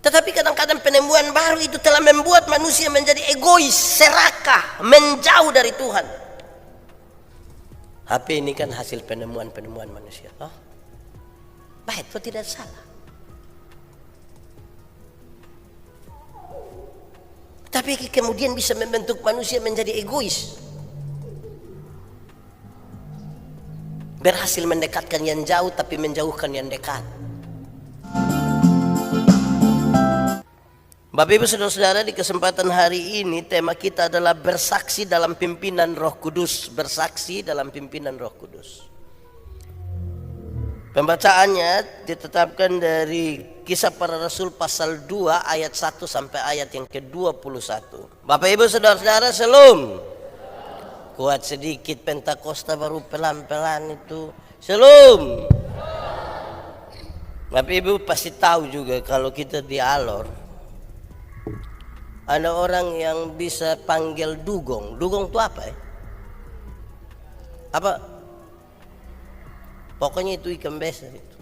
Tetapi kadang-kadang penemuan baru itu telah membuat manusia menjadi egois, serakah, menjauh dari Tuhan. HP ini kan hasil penemuan-penemuan manusia. Oh, baik, itu tidak salah. Tapi kemudian bisa membentuk manusia menjadi egois. Berhasil mendekatkan yang jauh tapi menjauhkan yang dekat. Bapak Ibu Saudara-saudara, di kesempatan hari ini tema kita adalah bersaksi dalam pimpinan Roh Kudus. Bersaksi dalam pimpinan Roh Kudus. Pembacaannya ditetapkan dari Kisah Para Rasul pasal 2 ayat 1 sampai ayat yang ke-21. Bapak Ibu Saudara-saudara, shalom. Kuat sedikit, Pentakosta baru pelan-pelan itu. Shalom. Bapak Ibu pasti tahu juga kalau kita di Alor ada orang yang bisa panggil dugong. Dugong itu apa ya? Apa? Pokoknya itu ikan besar itu.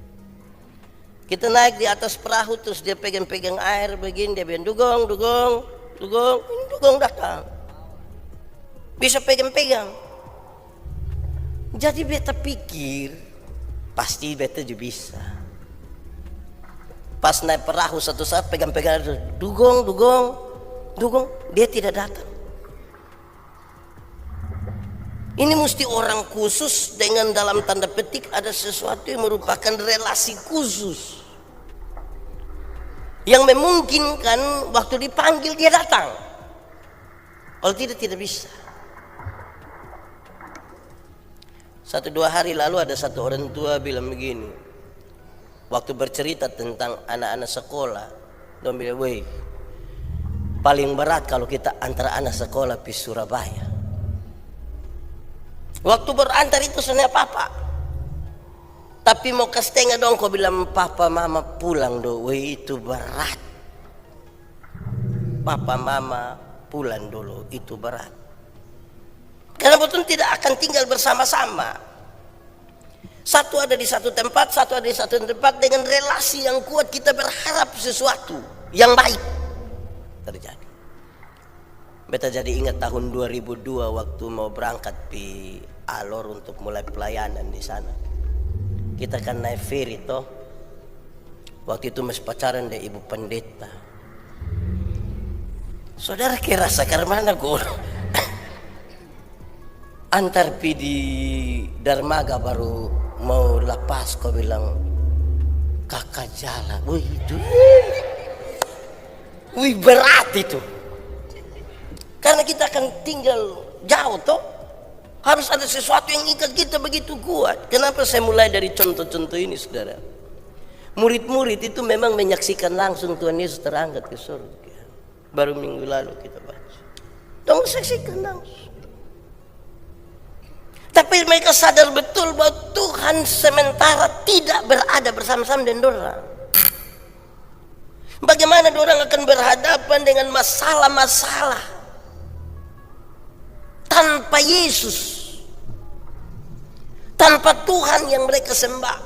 Kita naik di atas perahu terus dia pegang-pegang air begini, dia bilang dugong, dugong, dugong. Ini dugong datang. Bisa pegang-pegang. Jadi beta pikir pasti beta juga bisa. Pas naik perahu satu saat pegang-pegang dugong, dugong, dugong, dia tidak datang. Ini mesti orang khusus dengan dalam tanda petik ada sesuatu yang merupakan relasi khusus yang memungkinkan waktu dipanggil dia datang. Kalau tidak bisa. 1-2 hari lalu ada satu orang tua bilang begini, waktu bercerita tentang anak-anak sekolah, dia bilang, weh, paling berat kalau kita antar anak sekolah di Surabaya. Waktu berantar itu sebenarnya papa, tapi mau ke setengah dong, kau bilang papa mama pulang dulu. Weh, itu berat. Papa mama pulang dulu, itu berat. Karena betul tidak akan tinggal bersama-sama. Satu ada di satu tempat, satu ada di satu tempat. Dengan relasi yang kuat kita berharap sesuatu yang baik terjadi. Beta jadi ingat tahun 2002 waktu mau berangkat di Alor untuk mulai pelayanan di sana. Kita kan naik ferry toh. Waktu itu masih pacaran deh ibu pendeta. Saudara kira sakar mana gue? Antar pi di dermaga baru mau lepas, kau bilang kakak jalan. Wih itu, wih berat itu. Karena kita akan tinggal jauh toh, harus ada sesuatu yang ikat kita begitu kuat. Kenapa saya mulai dari contoh-contoh ini, saudara? Murid-murid itu memang menyaksikan langsung Tuhan Yesus terangkat ke surga. Baru minggu lalu kita baca. Dong saksikan langsung. Tapi mereka sadar betul bahwa Tuhan sementara tidak berada bersama-sama dengan dorang. Bagaimana dorang akan berhadapan dengan masalah-masalah tanpa Yesus, tanpa Tuhan yang mereka sembah.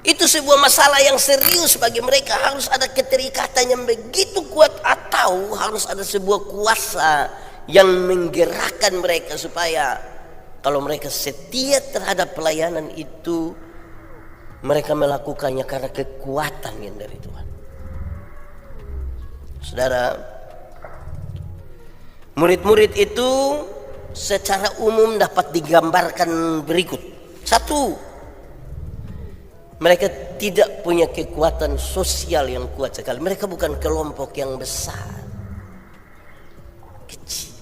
Itu sebuah masalah yang serius bagi mereka. Harus ada keterikatan yang begitu kuat, atau harus ada sebuah kuasa yang menggerakkan mereka supaya kalau mereka setia terhadap pelayanan itu, mereka melakukannya karena kekuatan yang dari Tuhan. Saudara, murid-murid itu secara umum dapat digambarkan berikut. 1, mereka tidak punya kekuatan sosial yang kuat sekali. Mereka bukan kelompok yang besar, kecil.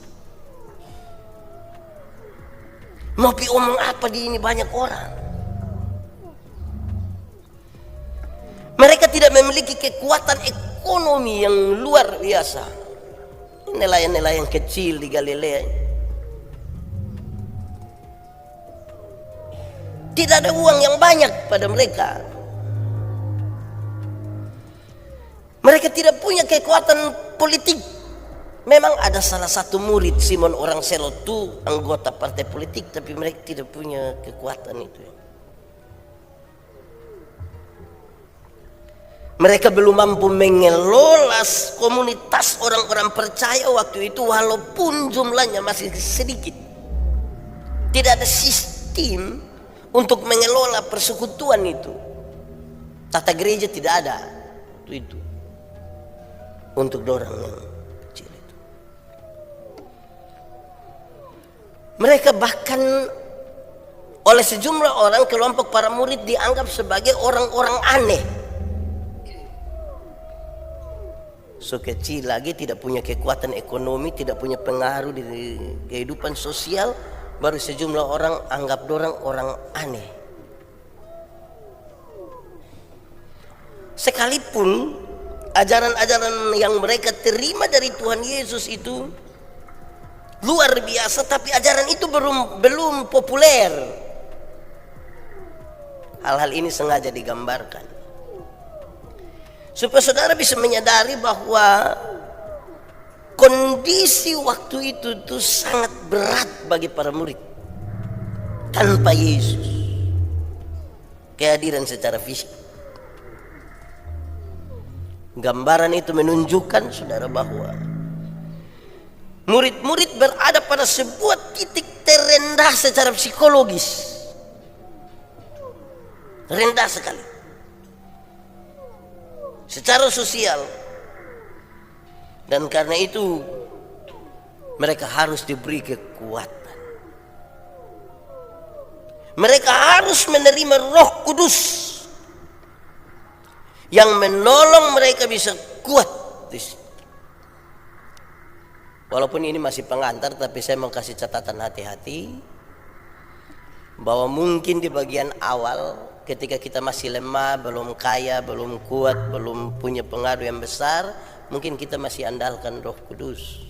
Mau omong apa di ini banyak orang. Mereka tidak memiliki kekuatan ekonomi yang luar biasa. Nelayan-nelayan kecil di Galilea. Tidak ada uang yang banyak pada mereka. Mereka tidak punya kekuatan politik. Memang ada salah satu murid Simon orang Selotu, anggota partai politik, tapi mereka tidak punya kekuatan itu. Mereka belum mampu mengelola komunitas orang-orang percaya waktu itu, walaupun jumlahnya masih sedikit. Tidak ada sistem untuk mengelola persekutuan itu. Tata gereja tidak ada itu untuk dorang yang kecil itu. Mereka bahkan oleh sejumlah orang, kelompok para murid dianggap sebagai orang-orang aneh. So kecil lagi, tidak punya kekuatan ekonomi, tidak punya pengaruh di kehidupan sosial, baru sejumlah orang anggap dorang orang aneh. Sekalipun ajaran-ajaran yang mereka terima dari Tuhan Yesus itu luar biasa, tapi ajaran itu belum populer. Hal-hal ini sengaja digambarkan supaya saudara bisa menyadari bahwa kondisi waktu itu sangat berat bagi para murid tanpa Yesus, kehadiran secara fisik. Gambaran itu menunjukkan saudara bahwa murid-murid berada pada sebuah titik terendah secara psikologis, rendah sekali secara sosial, dan karena itu mereka harus diberi kekuatan. Mereka harus menerima Roh Kudus yang menolong mereka bisa kuat. Walaupun ini masih pengantar, tapi saya mau kasih catatan hati-hati bahwa mungkin di bagian awal ketika kita masih lemah, belum kaya, belum kuat, belum punya pengaruh yang besar, mungkin kita masih andalkan Roh Kudus.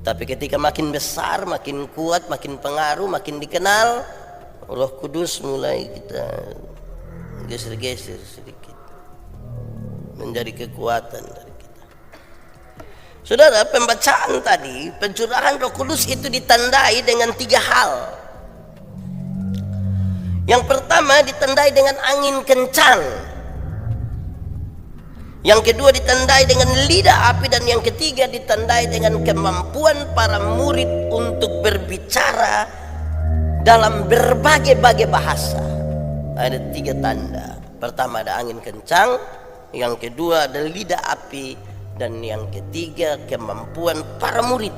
Tapi ketika makin besar, makin kuat, makin pengaruh, makin dikenal, Roh Kudus mulai kita geser-geser sedikit menjadi kekuatan dari kita. Saudara, pembacaan tadi, pencurahan Roh Kudus itu ditandai dengan 3 hal. Yang pertama ditandai dengan angin kencang, yang kedua ditandai dengan lidah api, dan yang ketiga ditandai dengan kemampuan para murid untuk berbicara dalam berbagai-bagai bahasa. Ada 3 tanda. Pertama ada angin kencang, yang kedua ada lidah api, dan yang ketiga kemampuan para murid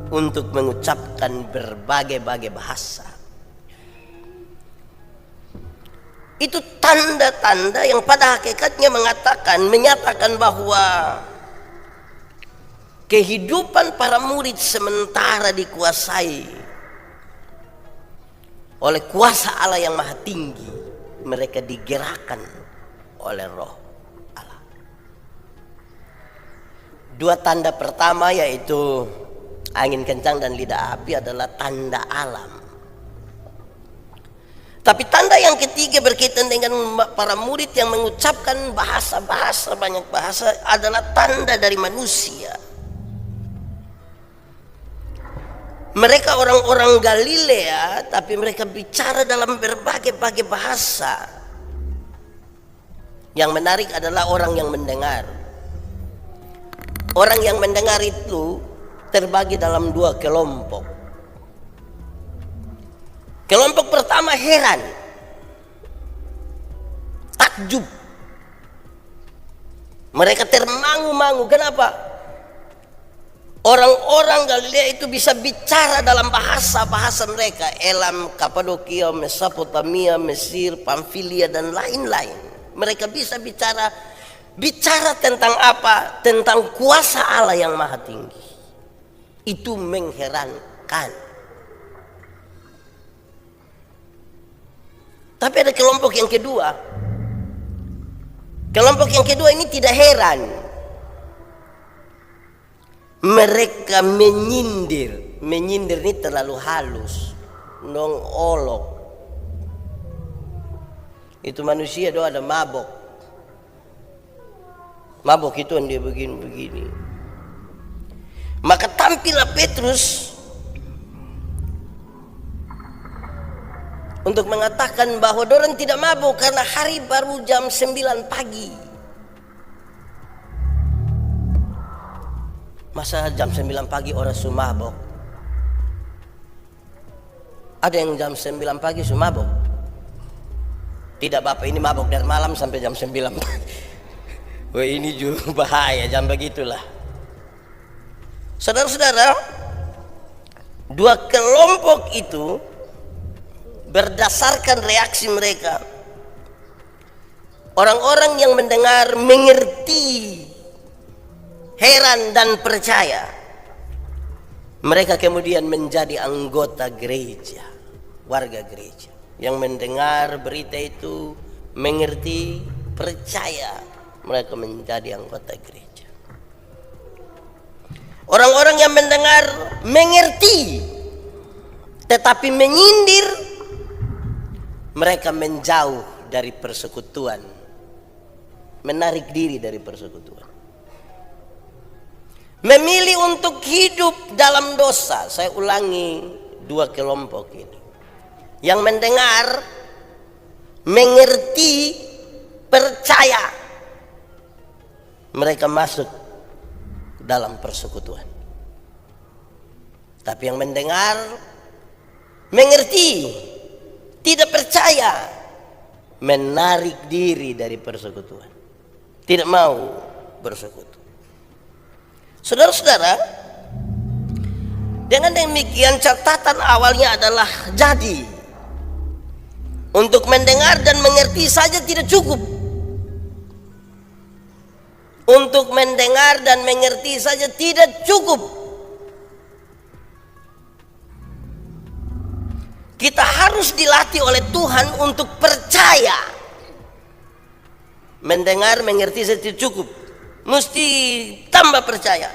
untuk mengucapkan berbagai-bagai bahasa. Itu tanda-tanda yang pada hakikatnya menyatakan bahwa kehidupan para murid sementara dikuasai oleh kuasa Allah yang maha tinggi. Mereka digerakkan oleh Roh Allah. 2 tanda pertama, yaitu angin kencang dan lidah api, adalah tanda alam. Tapi tanda yang ketiga berkaitan dengan para murid yang mengucapkan bahasa-bahasa, banyak bahasa, adalah tanda dari manusia. Mereka orang-orang Galilea, tapi mereka bicara dalam berbagai-bagai bahasa. Yang menarik adalah orang yang mendengar. Orang yang mendengar itu terbagi dalam 2 kelompok. Kelompok pertama heran, takjub. Mereka termangu-mangu. Kenapa? Orang-orang Galilea itu bisa bicara dalam bahasa-bahasa mereka. Elam, Kapadokia, Mesopotamia, Mesir, Pamfilia, dan lain-lain. Mereka bisa bicara tentang apa? Tentang kuasa Allah yang maha tinggi. Itu mengherankan. Tapi ada kelompok yang kedua. Kelompok yang kedua ini tidak heran. Mereka menyindir. Menyindir ini terlalu halus, nongolok. Itu manusia doa ada mabok. Mabok itu yang dia begini-begini. Maka tampillah Petrus untuk mengatakan bahwa dorang tidak mabuk karena hari baru jam 9 pagi. Masa jam 9 pagi orang sumabok? Ada yang jam 9 pagi sumabok? Tidak Bapak, ini mabok dari malam sampai jam 9 pagi. Wah, ini juga bahaya, jam begitulah. Saudara-saudara, dua kelompok itu berdasarkan reaksi mereka. Orang-orang yang mendengar mengerti, heran dan percaya. Mereka kemudian menjadi anggota gereja, warga gereja. Yang mendengar berita itu, mengerti, percaya, mereka menjadi anggota gereja. Orang-orang yang mendengar mengerti tetapi menyindir, mereka menjauh dari persekutuan, menarik diri dari persekutuan, memilih untuk hidup dalam dosa. Saya ulangi, dua kelompok ini. Yang mendengar, mengerti, percaya, mereka masuk dalam persekutuan. Tapi yang mendengar, mengerti, tidak percaya, menarik diri dari persekutuan, tidak mau bersekutu. Saudara-saudara, dengan demikian catatan awalnya adalah jadi untuk mendengar dan mengerti saja tidak cukup. Untuk mendengar dan mengerti saja tidak cukup. Kita harus dilatih oleh Tuhan untuk percaya. Mendengar, mengerti saja tidak cukup. Mesti tambah percaya.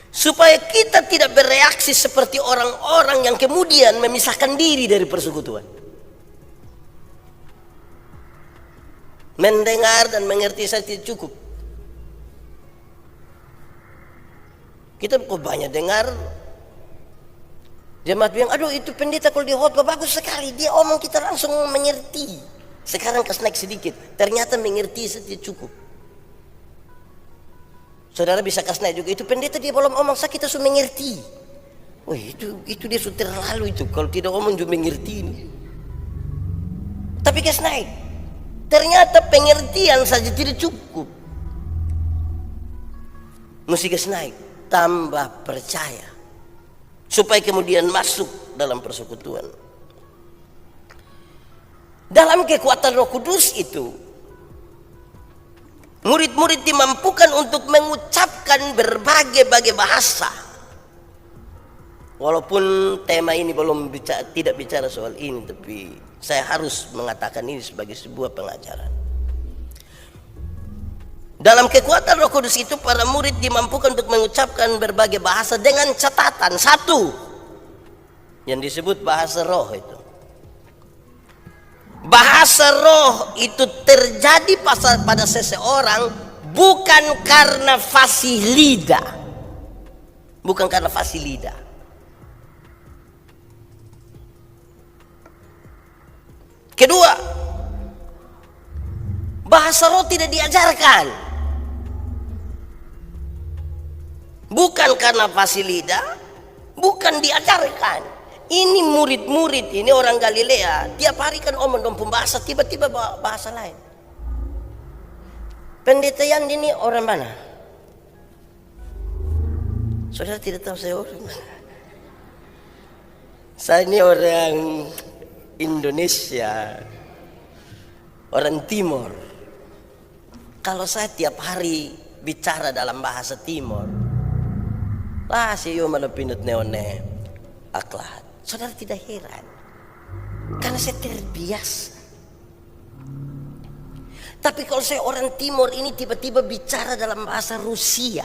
Supaya kita tidak bereaksi seperti orang-orang yang kemudian memisahkan diri dari persekutuan. Mendengar dan mengerti saja tidak cukup. Kita kok banyak dengar jemaat bilang, aduh itu pendeta kalau di khotbah bagus sekali, dia omong kita langsung mengerti. Sekarang kasih naik sedikit, ternyata mengerti saja tidak cukup. Saudara bisa kasih naik juga, itu pendeta dia belum omong saya kita sudah mengerti. Wah itu dia sudah terlalu itu, kalau tidak omong juga mengerti ini. Tapi kasih naik, ternyata pengertian saja tidak cukup. Mesti kasih naik, tambah percaya, supaya kemudian masuk dalam persekutuan. Dalam kekuatan Roh Kudus itu, murid-murid dimampukan untuk mengucapkan berbagai bahasa. Walaupun tema ini belum tidak bicara soal ini, tapi saya harus mengatakan ini sebagai sebuah pengajaran. Dalam kekuatan Roh Kudus itu, para murid dimampukan untuk mengucapkan berbagai bahasa dengan catatan satu, yang disebut bahasa roh itu. Bahasa roh itu terjadi pada seseorang bukan karena fasih lidah. Bukan karena fasih lidah. Kedua, bahasa roh tidak diajarkan. Bukan karena fasih lidah, bukan diajarkan. Ini murid-murid, ini orang Galilea, tiap hari kan omong dong pembahasa, tiba-tiba bahasa lain. Pendeta Yan ini orang mana? Saudara tidak tahu saya orang mana? Saya ini orang Indonesia, orang Timor. Kalau saya tiap hari bicara dalam bahasa Timor, lah saya malah pinut neone akhlak. Saudara tidak heran, karena saya terbiasa. Tapi kalau saya orang Timur ini tiba-tiba bicara dalam bahasa Rusia,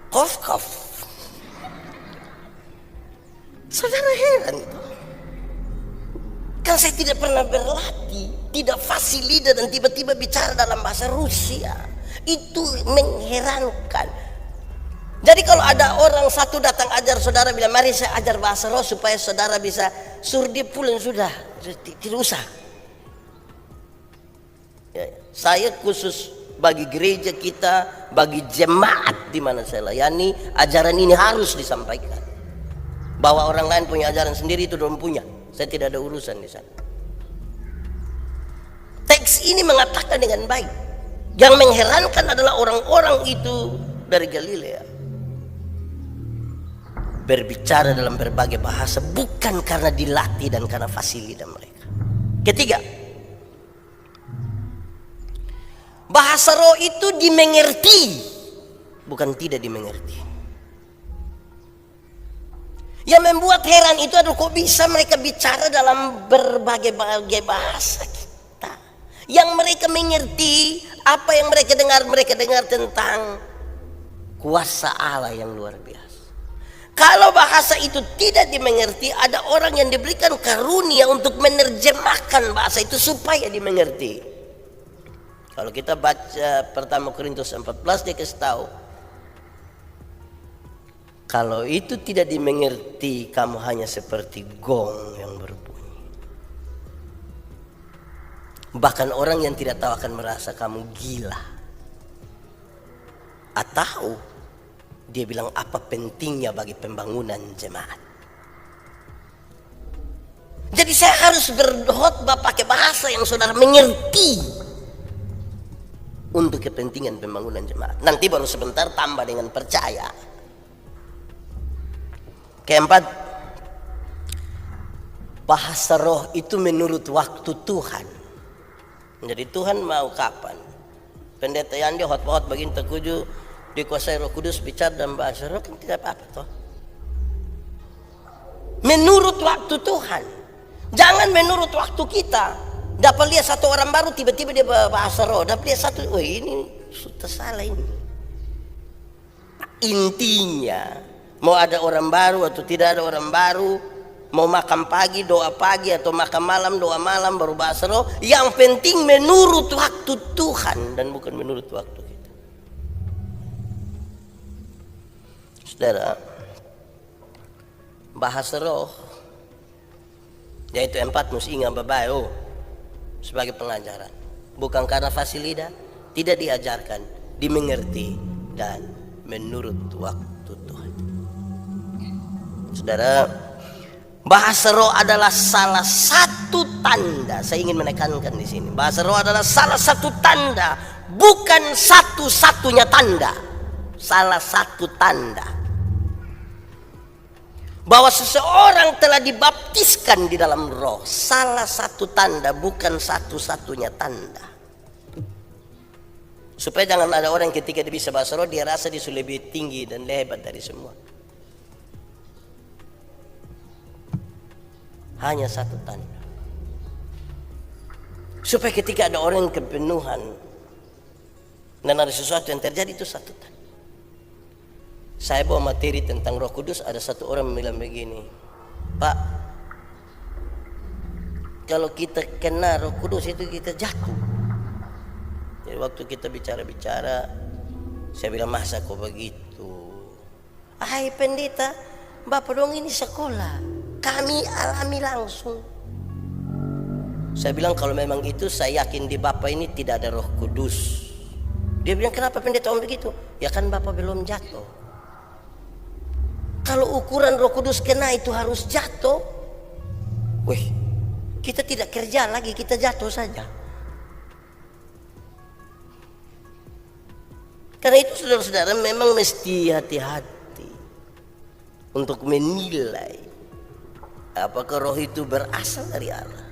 kof. Saudara heran, kan saya tidak pernah berlatih, tidak fasih lidah dan tiba-tiba bicara dalam bahasa Rusia. Itu mengherankan. Jadi kalau ada orang satu datang ajar saudara, bilang mari saya ajar bahasa roh supaya saudara bisa suruh dia pulang, sudah tidak usah. Ya, saya khusus bagi gereja kita, bagi jemaat di mana saya layani, ajaran ini harus disampaikan. Bahwa orang lain punya ajaran sendiri itu dorong punya. Saya tidak ada urusan di sana. Teks ini mengatakan dengan baik. Yang mengherankan adalah orang-orang itu dari Galilea berbicara dalam berbagai bahasa bukan karena dilatih dan karena fasilitas mereka. Ketiga, bahasa roh itu dimengerti, bukan tidak dimengerti. Yang membuat heran itu adalah kok bisa mereka bicara dalam berbagai bahasa kita. Yang mereka mengerti, apa yang mereka dengar tentang kuasa Allah yang luar biasa. Kalau bahasa itu tidak dimengerti, ada orang yang diberikan karunia untuk menerjemahkan bahasa itu supaya dimengerti. Kalau kita baca pertama Korintus 14, dia kasih tahu, kalau itu tidak dimengerti, kamu hanya seperti gong yang berbunyi. Bahkan orang yang tidak tahu akan merasa kamu gila. Atau dia bilang apa pentingnya bagi pembangunan jemaat. Jadi saya harus berkhotbah pakai bahasa yang saudara mengerti untuk kepentingan pembangunan jemaat. Nanti baru sebentar tambah dengan percaya. Keempat, bahasa roh itu menurut waktu Tuhan. Jadi Tuhan mau kapan? Pendeta Yandi hot-hot begini terkuju dikuasai Roh Kudus bicara dan bahasa roh kan tidak apa-apa toh. Menurut waktu Tuhan. Jangan menurut waktu kita. Dapat lihat satu orang baru tiba-tiba dia bahasa roh. Dapat lihat satu, wah ini sudah salah ini. Intinya mau ada orang baru atau tidak ada orang baru, mau makan pagi doa pagi atau makan malam doa malam baru bahasa roh, yang penting menurut waktu Tuhan dan bukan menurut waktu kita. Saudara, bahasa roh yaitu 4 musinga babayo sebagai pengajaran, bukan karena fasilida, tidak diajarkan, dimengerti dan menurut waktu Tuhan. Saudara, bahasa roh adalah salah satu tanda. Saya ingin menekankan di sini. Bahasa roh adalah salah satu tanda, bukan satu-satunya tanda. Salah satu tanda bahwa seseorang telah dibaptiskan di dalam roh. Salah satu tanda, bukan satu-satunya tanda. Supaya jangan ada orang ketika dia bisa bahasa roh dia rasa dia sudah lebih tinggi dan lebih hebat dari semua. Hanya satu tanda. Supaya ketika ada orang yang kepenuhan dan ada sesuatu yang terjadi, itu satu tanda. Saya bawa materi tentang Roh Kudus, ada satu orang bilang begini, Pak, kalau kita kena Roh Kudus itu kita jatuh. Jadi waktu kita bicara-bicara, saya bilang masa kok begitu? Hai pendeta, Bapak dong ini sekolah, kami alami langsung. Saya bilang kalau memang itu saya yakin di Bapak ini tidak ada Roh Kudus. Dia bilang kenapa pendeta om begitu? Ya kan Bapak belum jatuh. Kalau ukuran Roh Kudus kena itu harus jatuh. Wih, kita tidak kerja lagi, kita jatuh saja. Karena itu saudara-saudara memang mesti hati-hati untuk menilai apakah roh itu berasal dari Allah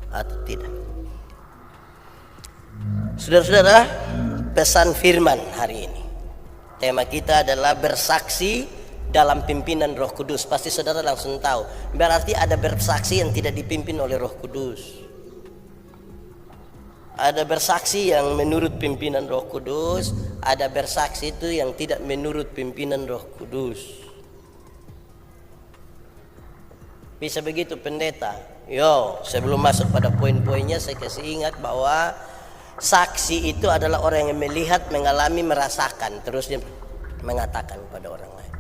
atau tidak. Saudara-saudara, pesan firman hari ini, tema kita adalah bersaksi dalam pimpinan Roh Kudus. Pasti saudara langsung tahu, berarti ada bersaksi yang tidak dipimpin oleh Roh Kudus. Ada bersaksi yang menurut pimpinan Roh Kudus, ada bersaksi itu yang tidak menurut pimpinan Roh Kudus. Bisa begitu pendeta? Yo, sebelum masuk pada poin-poinnya saya kasih ingat bahwa saksi itu adalah orang yang melihat, mengalami, merasakan, terus dia mengatakan kepada orang lain.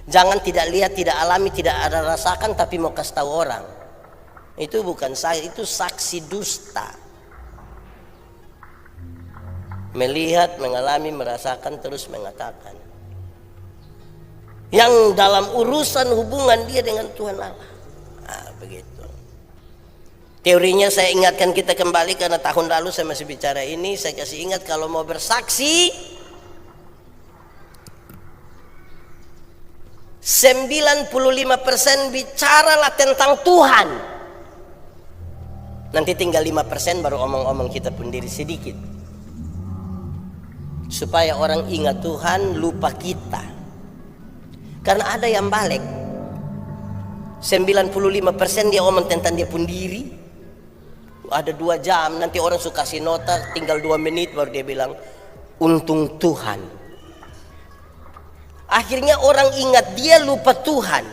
Jangan tidak lihat, tidak alami, tidak ada rasakan tapi mau kasih tahu orang. Itu bukan saksi, itu saksi dusta. melihat, mengalami, merasakan, terus mengatakan. Yang dalam urusan hubungan dia dengan Tuhan Allah. Nah, begitu. Teorinya saya ingatkan kita kembali karena tahun lalu saya masih bicara ini. Saya kasih ingat kalau mau bersaksi 95% bicaralah tentang Tuhan. Nanti tinggal 5% baru omong-omong kita pun diri sedikit. Supaya orang ingat Tuhan, lupa kita. Karena ada yang balik 95% dia omong tentang dia pun diri. Ada 2 jam, nanti orang suka kasih nota, tinggal 2 menit baru dia bilang untung Tuhan. Akhirnya orang ingat dia, lupa Tuhan.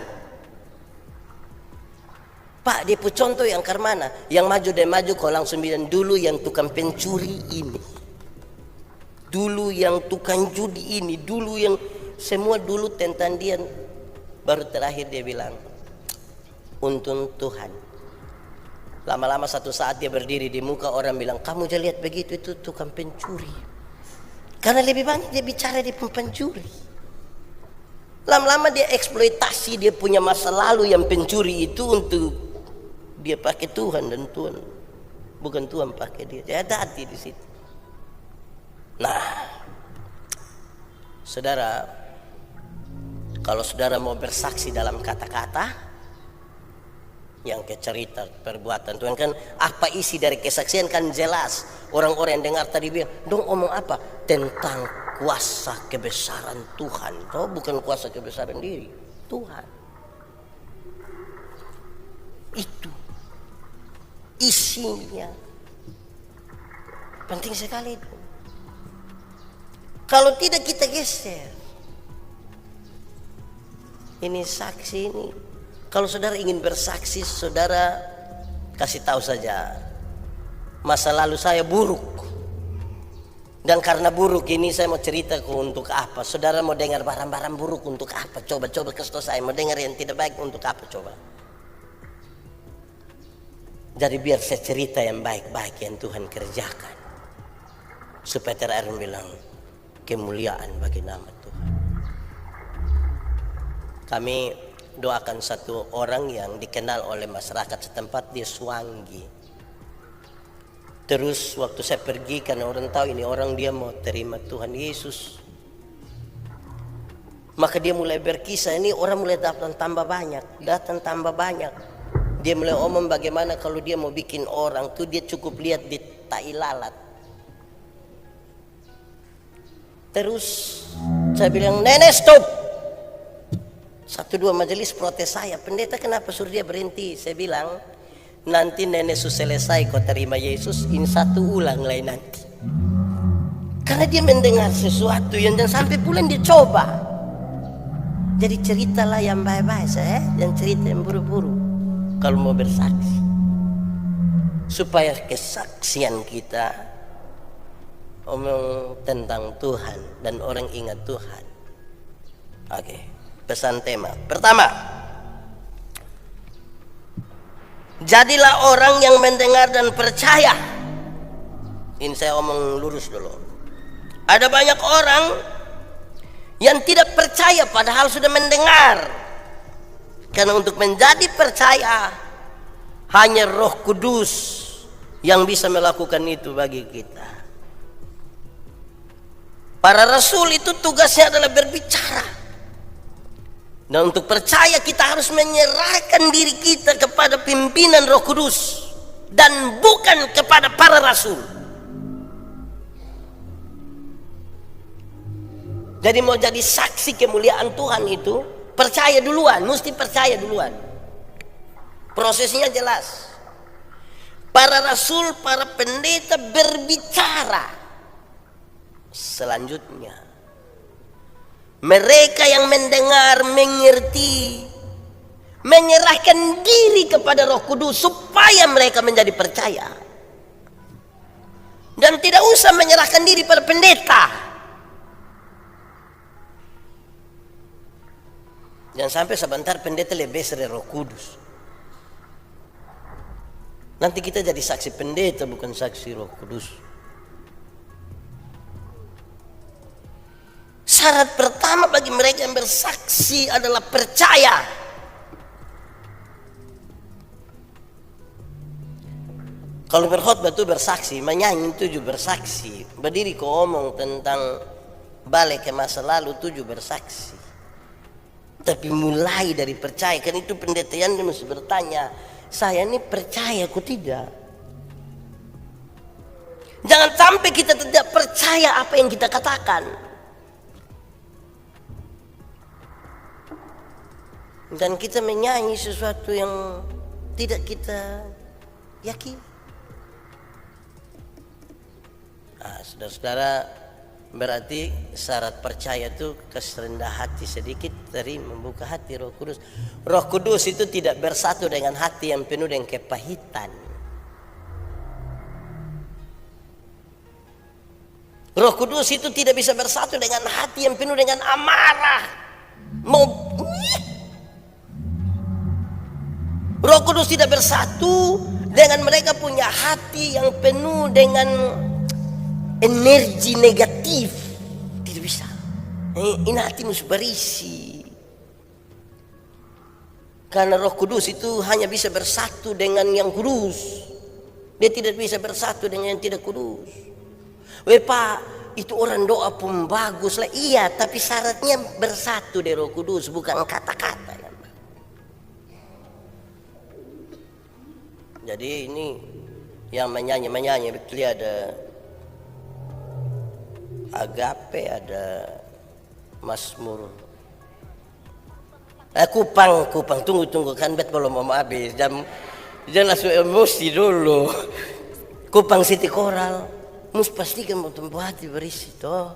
Pak, dia pun contoh yang mana? Yang maju dan maju kau langsung bilang dulu yang tukang pencuri ini, dulu yang tukang judi ini, dulu yang semua dulu tentang dia. Baru terakhir dia bilang untung Tuhan. Lama-lama satu saat dia berdiri di muka orang bilang, kamu jangan lihat begitu, itu tukang pencuri. Karena lebih banyak dia bicara di pencuri. Lama-lama dia eksploitasi dia punya masa lalu yang pencuri itu untuk dia pakai Tuhan, dan Tuhan bukan Tuhan pakai dia. Dia ada hati di situ. Nah, saudara, kalau saudara mau bersaksi dalam kata-kata yang ke cerita perbuatan Tuhan, kan apa isi dari kesaksian kan jelas. Orang-orang yang dengar tadi bilang, dong omong apa? Tentang kuasa kebesaran Tuhan. Toh bukan kuasa kebesaran diri, Tuhan. Itu isinya. Penting sekali itu. Kalau tidak kita geser. Ini saksi ini. Kalau saudara ingin bersaksi, saudara kasih tahu saja masa lalu saya buruk, dan karena buruk ini saya mau cerita untuk apa. Saudara mau dengar barang-barang buruk untuk apa? Coba kasih tahu saya. Mau dengar yang tidak baik untuk apa? Coba. Jadi biar saya cerita yang baik-baik yang Tuhan kerjakan, supaya terakhir bilang kemuliaan bagi nama Tuhan. Kami doakan satu orang yang dikenal oleh masyarakat setempat, dia Swangi. Terus waktu saya pergi, karena orang tahu ini orang dia mau terima Tuhan Yesus, maka dia mulai berkisah. Ini orang mulai datang tambah banyak. Dia mulai omong bagaimana kalau dia mau bikin orang tuh dia cukup lihat di tai lalat. Terus saya bilang, nenek stop. 1-2 majelis protes saya, pendeta kenapa suruh dia berhenti? Saya bilang, nanti nenek sudah selesai kau terima Yesus, ini 1 ulang lain nanti. Karena dia mendengar sesuatu yang jangan sampai pulang dia coba. Jadi ceritalah yang baik-baik saya, dan cerita yang buru-buru kalau mau bersaksi, supaya kesaksian kita omong tentang Tuhan dan orang ingat Tuhan. Oke. Pesan tema pertama, jadilah orang yang mendengar dan percaya. Ini saya omong lurus dulu. Ada banyak orang yang tidak percaya padahal sudah mendengar. Karena untuk menjadi percaya hanya Roh Kudus yang bisa melakukan itu bagi kita. Para rasul itu tugasnya adalah berbicara. Dan untuk percaya kita harus menyerahkan diri kita kepada pimpinan Roh Kudus dan bukan kepada para rasul. Jadi mau jadi saksi kemuliaan Tuhan itu percaya duluan, mesti percaya duluan. Prosesnya jelas. Para rasul, para pendeta berbicara. Selanjutnya mereka yang mendengar, mengerti, menyerahkan diri kepada Roh Kudus supaya mereka menjadi percaya. Dan tidak usah menyerahkan diri pada pendeta. Jangan sampai sebentar pendeta lebih dari Roh Kudus. Nanti kita jadi saksi pendeta bukan saksi Roh Kudus. Syarat pertama bagi mereka yang bersaksi adalah percaya. Kalau berkhotbah itu bersaksi, menyanyi itu juga bersaksi, berdiri kau omong tentang balik ke masa lalu itu juga bersaksi. Tapi mulai dari percaya, kan itu pendeta yang mesti bertanya, saya ini percaya kok tidak? Jangan sampai kita tidak percaya apa yang kita katakan. Dan kita menyanyi sesuatu yang tidak kita yakini. Nah, saudara-saudara, berarti syarat percaya itu kerendah hati sedikit dari membuka hati Roh Kudus. Roh Kudus itu tidak bersatu dengan hati yang penuh dengan kepahitan. Roh Kudus itu tidak bisa bersatu dengan hati yang penuh dengan amarah. Roh Kudus tidak bersatu dengan mereka punya hati yang penuh dengan energi negatif. Tidak bisa. Ini hati mesti berisi. Karena Roh Kudus itu hanya bisa bersatu dengan yang kudus. Dia tidak bisa bersatu dengan yang tidak kudus. Weh Pak, itu orang doa pun bagus lah. Iya, tapi syaratnya bersatu dengan Roh Kudus, bukan kata-kata. Jadi ini yang menyanyi betul, ada agape, ada Mazmur. Kupang tunggu kan bet belum mau habis jam langsung emosi dulu. Kupang City Choral mus pastikan mau hati berisi toh,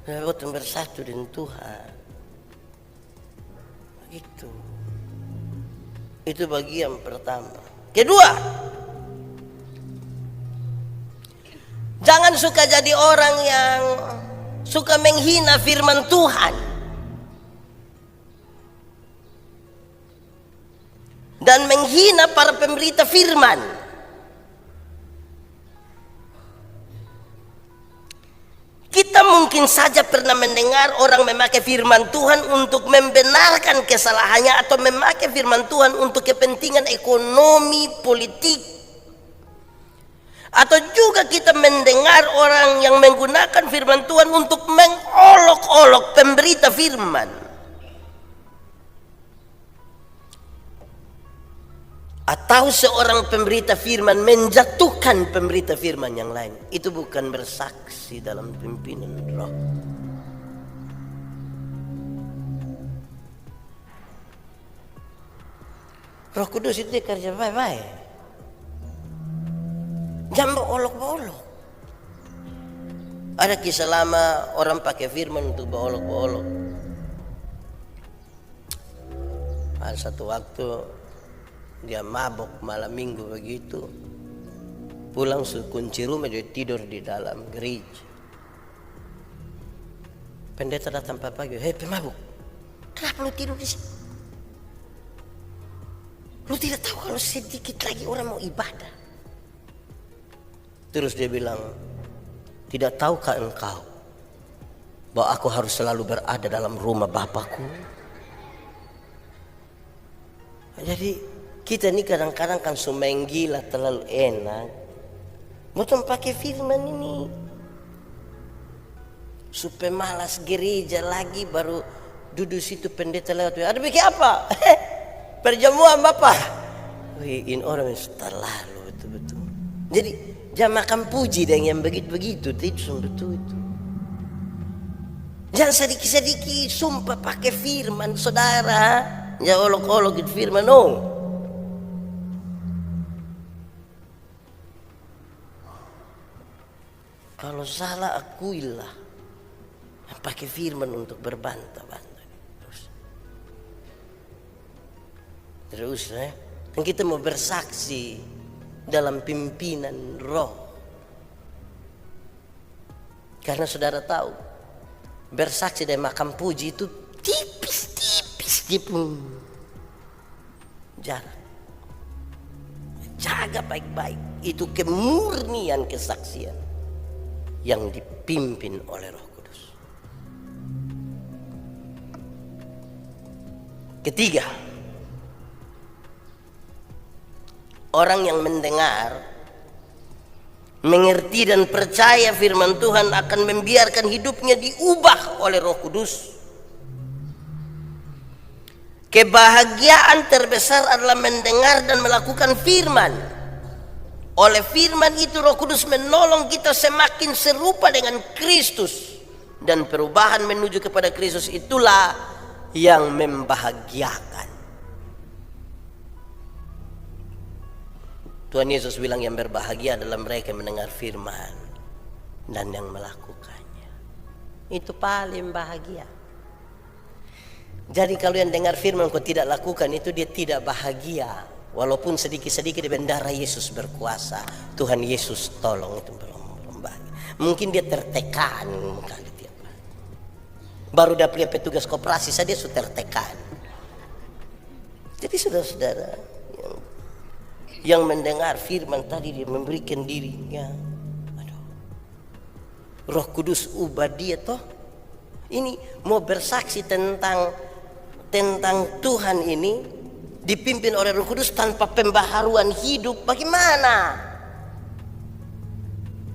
mau bersatu dengan Tuhan. Begitu. Itu bagian pertama. Kedua, jangan suka jadi orang yang suka menghina firman Tuhan dan menghina para pemberita firman. Kita mungkin saja pernah mendengar orang memakai firman Tuhan untuk membenarkan kesalahannya atau memakai firman Tuhan untuk kepentingan ekonomi, politik. Atau juga kita mendengar orang yang menggunakan firman Tuhan untuk mengolok-olok pemberita firman. Atau seorang pemberita firman menjatuhkan pemberita firman yang lain. Itu bukan bersaksi dalam pimpinan Roh. Roh Kudus itu dia kerja baik-baik. Jangan berolok-olok. Ada kisah lama orang pakai firman untuk berolok-olok. Ada satu waktu dia mabok malam minggu begitu, pulang kunci rumah, dia tidur di dalam gereja. Pendeta datang pagi, hei pemabuk, kenapa lu tidur di sini? Lu tidak tahu kalau sedikit lagi orang mau ibadah? Terus dia bilang, tidak tahukah engkau bahwa aku harus selalu berada dalam rumah Bapakku? Jadi kita ini kadang-kadang kan sumenggila terlalu enak. Betul pakai firman ini. Supaya malas gereja lagi, baru duduk situ pendeta lewat. Ada bikin apa? Perjamuan Bapak. Wih, ini orang yang terlalu betul-betul. Jadi jangan makan puji dengan yang begitu-begitu. Itu betul itu. Jangan sedikit-sedikit sumpah pakai firman saudara. Jangan olok-olok gitu firman. No. Kalau salah akuilah. Pakai firman untuk berbantah-bantah. Terus dan kita mau bersaksi dalam pimpinan Roh. Karena saudara tahu, bersaksi dan makan puji itu tipis-tipis dia pun jarak. Jaga baik-baik. Itu kemurnian kesaksian yang dipimpin oleh Roh Kudus. Ketiga, orang yang mendengar, mengerti dan percaya firman Tuhan akan membiarkan hidupnya diubah oleh Roh Kudus. Kebahagiaan terbesar adalah mendengar dan melakukan firman. Oleh firman itu Roh Kudus menolong kita semakin serupa dengan Kristus, dan perubahan menuju kepada Kristus itulah yang membahagiakan. Tuhan Yesus bilang yang berbahagia adalah mereka yang mendengar firman dan yang melakukannya. Itu paling bahagia. Jadi kalau yang dengar firman kau tidak lakukan, itu dia tidak bahagia. Walaupun sedikit-sedikit bendera Yesus berkuasa, Tuhan Yesus tolong, itu belum bahagia. Mungkin dia tertekan kali tiap hari. Baru dapat petugas koperasi saja sudah tertekan. Jadi saudara-saudara yang mendengar firman tadi, dia memberikan dirinya. Aduh. Roh Kudus ubah dia toh. Ini mau bersaksi tentang Tuhan ini dipimpin oleh Roh Kudus tanpa pembaharuan hidup, bagaimana?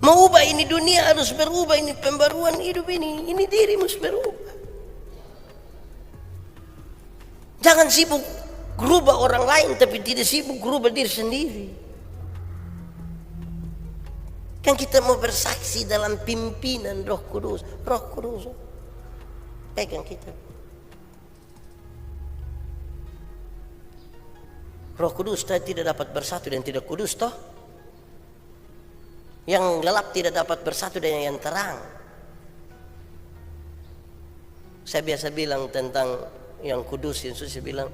Mau ubah ini dunia harus berubah, ini pembaruan hidup ini dirimu harus berubah. Jangan sibuk rubah orang lain tapi tidak sibuk rubah diri sendiri. Kan kita mau bersaksi dalam pimpinan Roh Kudus. Roh Kudus pegang kita. Roh Kudus tidak dapat bersatu dengan tidak kudus toh. Yang gelap tidak dapat bersatu dengan yang terang. Saya biasa bilang tentang yang kudus, yang saya bilang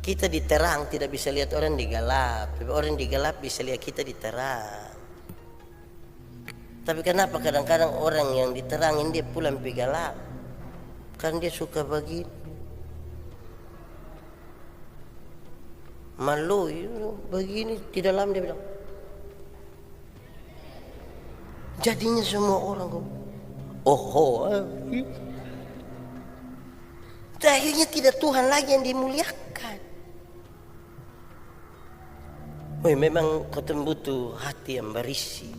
kita di terang tidak bisa lihat orang di gelap, tapi orang di gelap bisa lihat kita di terang. Tapi kenapa kadang-kadang orang yang diterangin dia pulang pergi gelap? Kan dia suka begini. Malu begini di dalam, dia bilang. Jadinya semua orang akhirnya tidak Tuhan lagi yang dimuliakan. Memang kau butuh hati yang berisi,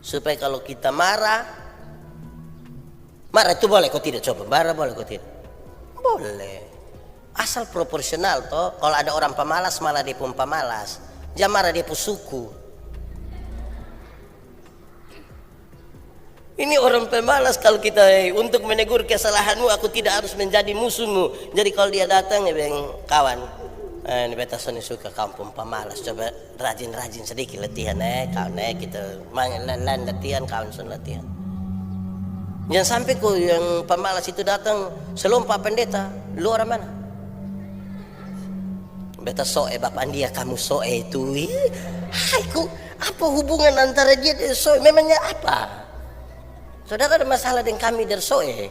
supaya kalau kita marah itu boleh, kau tidak coba marah boleh, kau tidak boleh, asal proporsional toh. Kalau ada orang pemalas malah dia pun pemalas, jangan marah dia pun suku. Ini orang pemalas, kalau kita untuk menegur kesalahanmu, aku tidak harus menjadi musuhmu. Jadi kalau dia datang ya bang kawan, ini beta Sony suka kampung pemalas, coba rajin-rajin sedikit latihan kawan kita main latihan kawan Son latihan. Jangan sampai kok yang pemalas itu datang sebelum Pak Pendeta, lu orang mana? Beta soe bapak dia, kamu soe itu. Hai kok apa hubungan antara dia dan soe? Memangnya apa? Saudara ada masalah dengan kami dari soe.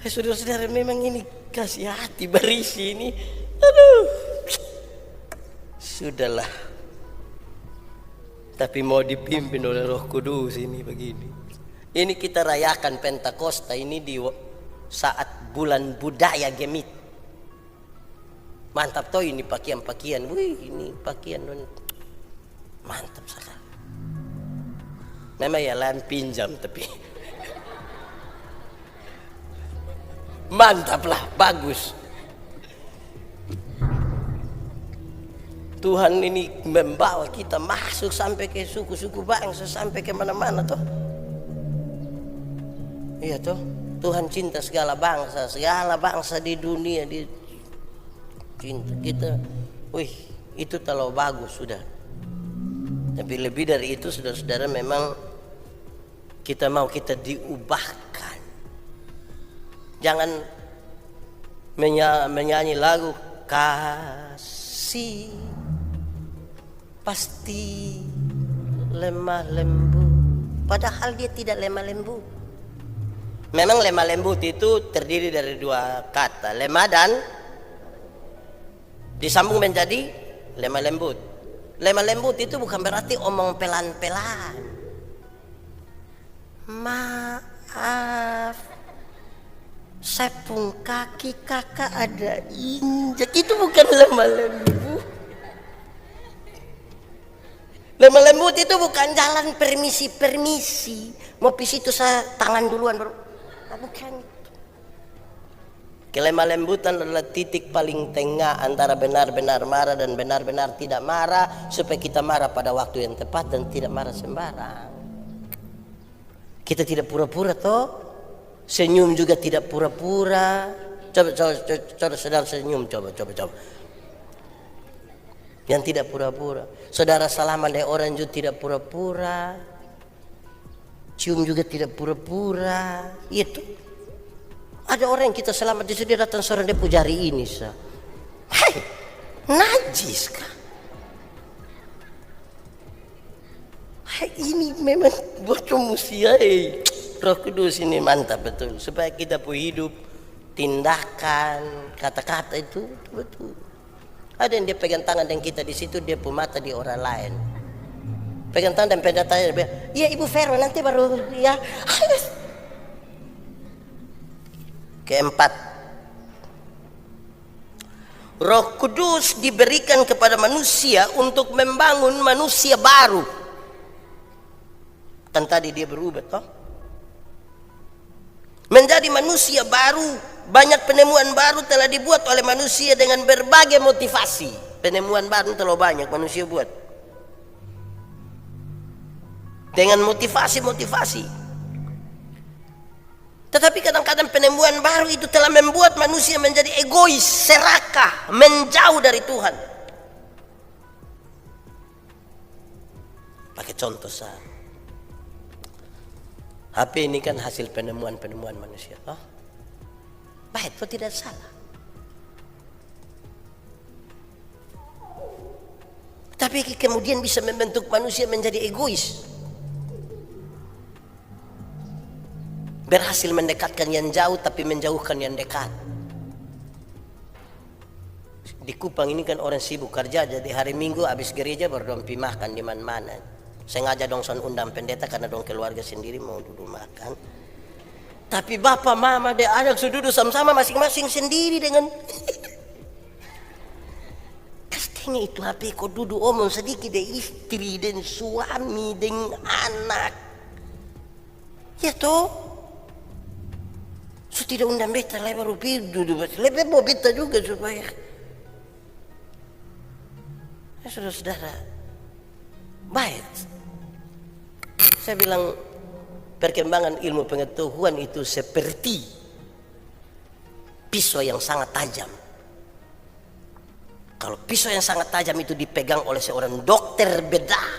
Saudara-saudara memang ini kasih hati berisi ini. Aduh. Sudahlah. Tapi mau dipimpin oleh Roh Kudus ini begini. Ini kita rayakan Pentakosta ini di saat bulan budaya Gemit. Mantap toh ini pakaian-pakaian. Wih, ini pakaian mantap sekali. Memang ya lain pinjam tapi mantap lah, bagus. Tuhan ini membawa kita masuk sampai ke suku-suku bangsa, sampai ke mana-mana toh. Iya toh, Tuhan cinta segala bangsa di dunia, dia cinta kita. Wih, itu terlalu bagus sudah. Tapi lebih dari itu saudara-saudara, memang kita mau kita diubahkan. Jangan menyanyi lagu kasih pasti lemah lembut, padahal dia tidak lemah lembut. Memang lemah lembut itu terdiri dari dua kata, lemah dan disambung menjadi lemah lembut. Lemah lembut itu bukan berarti omong pelan-pelan. Maaf, Sepung kaki kakak ada injak, itu bukan lemah lembut. Lemah lembut itu bukan jalan permisi mau pis itu saya tangan duluan baru, bukan. Kelemah lembutan adalah titik paling tengah antara benar-benar marah dan benar-benar tidak marah, supaya kita marah pada waktu yang tepat dan tidak marah sembarang. Kita tidak pura-pura toh, senyum juga tidak pura-pura. Coba saudara senyum, coba. Yang tidak pura-pura. Saudara salaman dari orang juga tidak pura-pura. Cium juga tidak pura-pura. Itu. Ada orang yang kita selamat di sini, dia datang seorang dia pujari ini sah. Hai, najis kah? Hai, ini memang bocor musia. Roh Kudus ini mantap betul, supaya kita pun hidup, tindakan, kata-kata itu betul. Ada yang dia pegang tangan dan kita di situ, dia pun mata di orang lain. Pegang tangan dan pegang tangan, dia bilang, iya Ibu Vero nanti baru ya. Keempat, Roh Kudus diberikan kepada manusia untuk membangun manusia baru. Kan tadi dia berubah toh? Menjadi manusia baru. Banyak penemuan baru telah dibuat oleh manusia dengan berbagai motivasi. Penemuan baru terlalu banyak manusia buat. Dengan motivasi. Tetapi kadang-kadang penemuan baru itu telah membuat manusia menjadi egois, serakah, menjauh dari Tuhan. Pakai contoh saja. HP ini kan hasil penemuan manusia. Oh, baik, itu tidak salah. Tapi kemudian bisa membentuk manusia menjadi egois. Berhasil mendekatkan yang jauh tapi menjauhkan yang dekat. Di Kupang ini kan orang sibuk kerja, jadi hari Minggu habis gereja baru dong pi makan di mana-mana. Sengaja dong son undang pendeta karena dong keluarga sendiri mau duduk makan. Tapi bapak mama dan anak sudah duduk sama-sama masing-masing sendiri dengan Kastengnya itu HP kok duduk omong sedikit deh istri dan suami dan anak. Ya toh. So tidak undang beta lebar rupiah duduk lebih mau beta juga supaya saudara-saudara baik. Saya bilang perkembangan ilmu pengetahuan itu seperti pisau yang sangat tajam. Kalau pisau yang sangat tajam itu dipegang oleh seorang dokter bedah,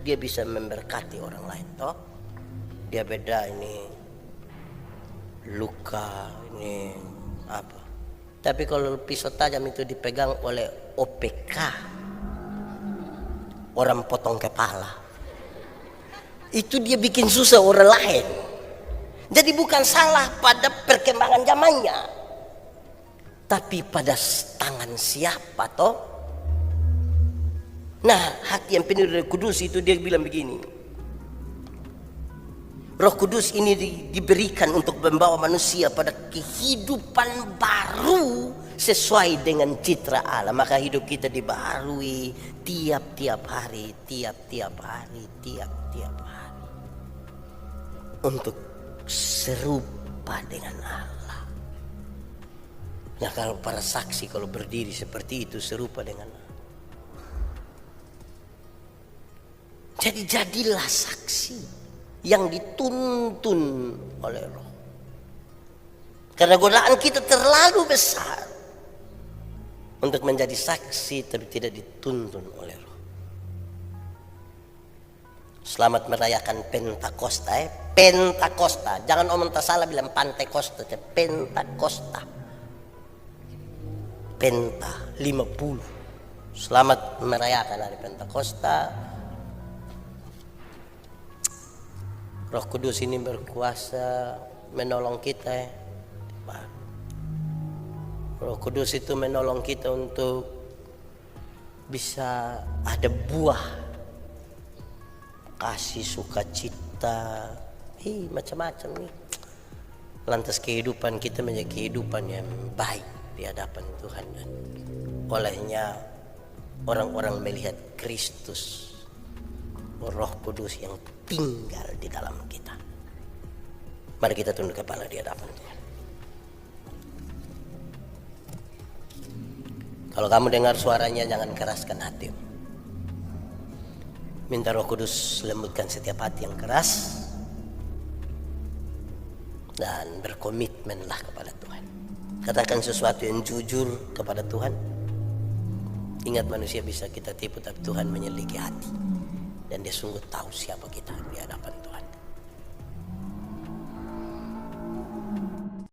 dia bisa memberkati orang lain toh. Dia bedah ini luka ini apa. Tapi kalau pisau tajam itu dipegang oleh OPK, orang potong kepala, itu dia bikin susah orang lain. Jadi bukan salah pada perkembangan zamannya, tapi pada tangan siapa toh. Nah, hati yang penuh Roh Kudus itu dia bilang begini. Roh Kudus ini diberikan untuk membawa manusia pada kehidupan baru sesuai dengan citra Allah. Maka hidup kita dibaharui tiap-tiap hari, tiap-tiap hari. Untuk serupa dengan Allah. Nah, kalau para saksi kalau berdiri seperti itu serupa dengan Allah. Jadi jadilah saksi yang dituntun oleh Roh. Karena godaan kita terlalu besar untuk menjadi saksi tapi tidak dituntun oleh Roh. Selamat merayakan Pentakosta. Pentakosta. Jangan omong tak salah bilang Pantekosta. Pentakosta. Penta 50. Selamat merayakan hari Pentakosta. Roh Kudus ini berkuasa menolong kita. Roh Kudus itu menolong kita untuk bisa ada buah kasih, sukacita, macam-macam nih. Lantas kehidupan kita menjadi kehidupan yang baik di hadapan Tuhan. Olehnya orang-orang melihat Kristus, Roh Kudus yang tinggal di dalam kita. Mari kita tunduk kepala di hadapan Tuhan. Kalau kamu dengar suaranya, jangan keraskan hati. Minta Roh Kudus lembutkan setiap hati yang keras, dan berkomitmenlah kepada Tuhan. Katakan sesuatu yang jujur kepada Tuhan. Ingat, manusia bisa kita tipu, tapi Tuhan menyelidiki hati, dan Dia sungguh tahu siapa kita di hadapan